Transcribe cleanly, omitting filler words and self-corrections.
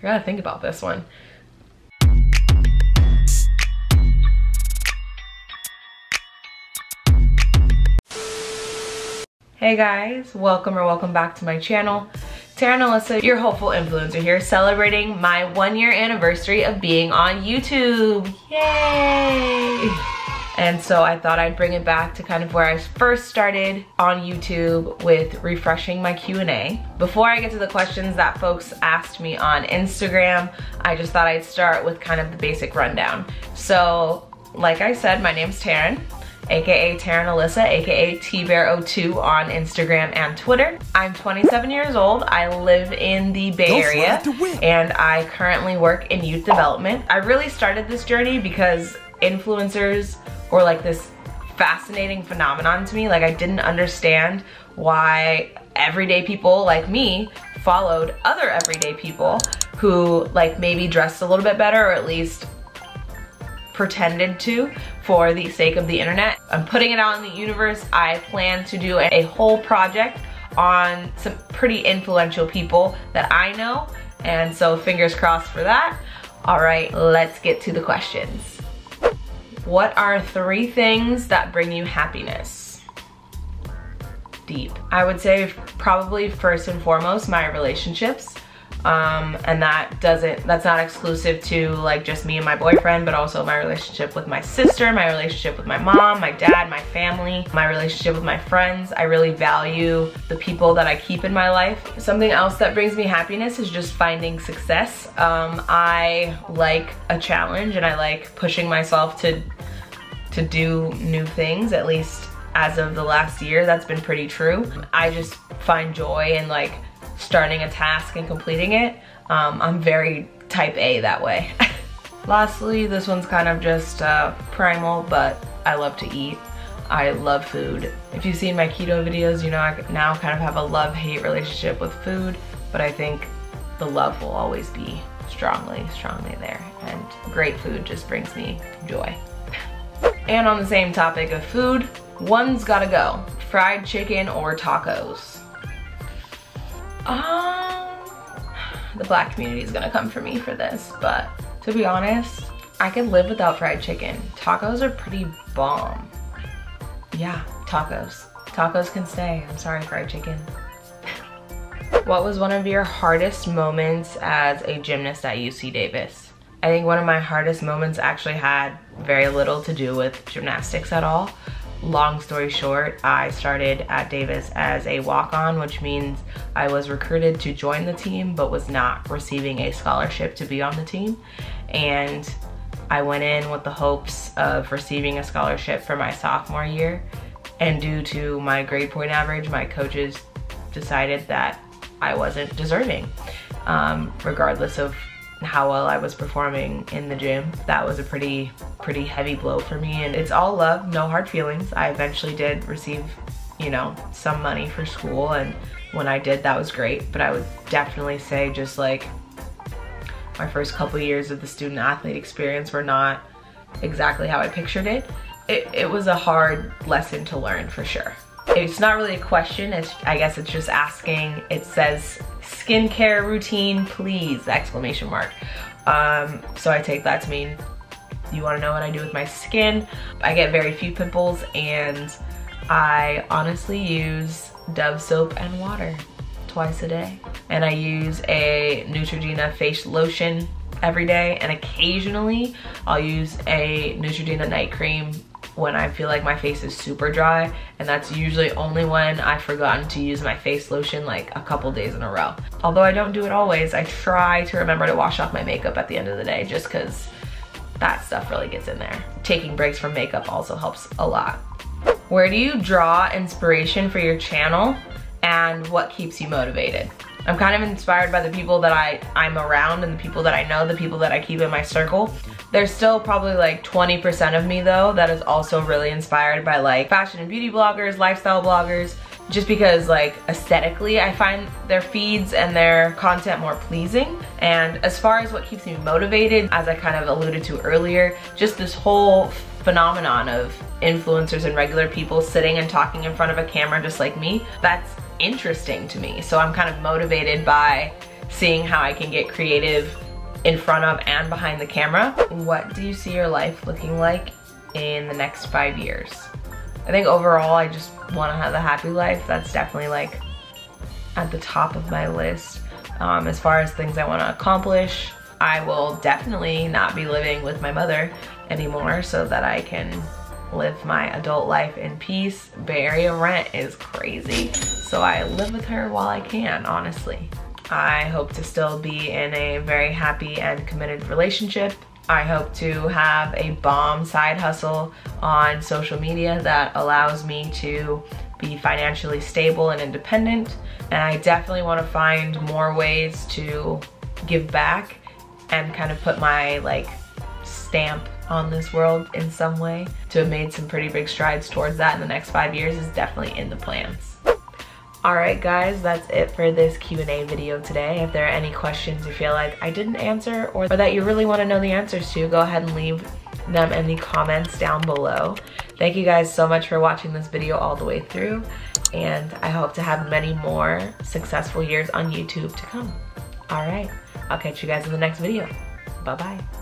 I gotta think about this one. Hey guys, welcome back to my channel. Taryn Allyssa, your hopeful influencer here, celebrating my 1-year anniversary of being on YouTube. Yay! And so I thought I'd bring it back to kind of where I first started on YouTube with refreshing my Q&A. Before I get to the questions that folks asked me on Instagram, I just thought I'd start with kind of the basic rundown. So, like I said, my name's Taryn, aka Taryn Allyssa, aka TBear02 on Instagram and Twitter. I'm 27 years old. I live in the Bay Area, and I currently work in youth development. I really started this journey because influencers were like this fascinating phenomenon to me. Like, I didn't understand why everyday people like me followed other everyday people who like maybe dressed a little bit better, or at least pretended to, for the sake of the internet. I'm putting it out in the universe. I plan to do a whole project on some pretty influential people that I know, and so fingers crossed for that. All right, let's get to the questions. What are 3 things that bring you happiness? Deep. I would say probably first and foremost my relationships. And that's not exclusive to like just me and my boyfriend, but also my relationship with my sister, my relationship with my mom, my dad, my family, my relationship with my friends. I really value the people that I keep in my life. Something else that brings me happiness is just finding success. I like a challenge, and I like pushing myself to do new things. At least as of the last year, that's been pretty true. I just find joy in like starting a task and completing it. I'm very type A that way. Lastly, this one's kind of just primal, but I love to eat. I love food. If you've seen my keto videos, you know I now kind of have a love-hate relationship with food, but I think the love will always be strongly there, and great food just brings me joy. And on the same topic of food, one's gotta go. Fried chicken or tacos? The black community is gonna come for me for this, but to be honest, I can live without fried chicken. Tacos are pretty bomb. Yeah, tacos. Tacos can stay. I'm sorry, fried chicken. What was one of your hardest moments as a gymnast at UC Davis? I think one of my hardest moments actually had very little to do with gymnastics at all. Long story short, I started at Davis as a walk-on, which means I was recruited to join the team but was not receiving a scholarship to be on the team. And I went in with the hopes of receiving a scholarship for my sophomore year. And due to my grade point average, my coaches decided that I wasn't deserving, regardless of how well I was performing in the gym. That was a pretty heavy blow for me, and it's all love, no hard feelings. I eventually did receive, you know, some money for school, and when I did, that was great. But I would definitely say just like my first couple years of the student athlete experience were not exactly how I pictured it. It was a hard lesson to learn for sure. It's not really a question, I guess it's just asking. It says, skincare routine, please, exclamation mark. So I take that to mean, you wanna know what I do with my skin? I get very few pimples, and I honestly use Dove soap and water twice a day. And I use a Neutrogena face lotion every day, and occasionally I'll use a Neutrogena night cream when I feel like my face is super dry, and that's usually only when I've forgotten to use my face lotion like a couple days in a row. Although I don't do it always, I try to remember to wash off my makeup at the end of the day, just because that stuff really gets in there. Taking breaks from makeup also helps a lot. Where do you draw inspiration for your channel, and what keeps you motivated? I'm kind of inspired by the people that I'm around, and the people that I know, the people that I keep in my circle. There's still probably like 20% of me though that is also really inspired by like fashion and beauty bloggers, lifestyle bloggers, just because like aesthetically I find their feeds and their content more pleasing. And as far as what keeps me motivated, as I kind of alluded to earlier, just this whole phenomenon of influencers and regular people sitting and talking in front of a camera just like me, that's interesting to me. So I'm kind of motivated by seeing how I can get creative in front of and behind the camera. What do you see your life looking like in the next 5 years? I think overall I just want to have a happy life. That's definitely like at the top of my list. As far as things I want to accomplish, I will definitely not be living with my mother anymore so that I can live my adult life in peace. Bay Area rent is crazy, so I live with her while I can, honestly. I hope to still be in a very happy and committed relationship. I hope to have a bomb side hustle on social media that allows me to be financially stable and independent. And I definitely want to find more ways to give back and kind of put my like stamp on this world in some way. To have made some pretty big strides towards that in the next 5 years is definitely in the plans. Alright guys, that's it for this Q&A video today. If there are any questions you feel like I didn't answer or that you really want to know the answers to, go ahead and leave them in the comments down below. Thank you guys so much for watching this video all the way through, and I hope to have many more successful years on YouTube to come. Alright, I'll catch you guys in the next video. Bye bye.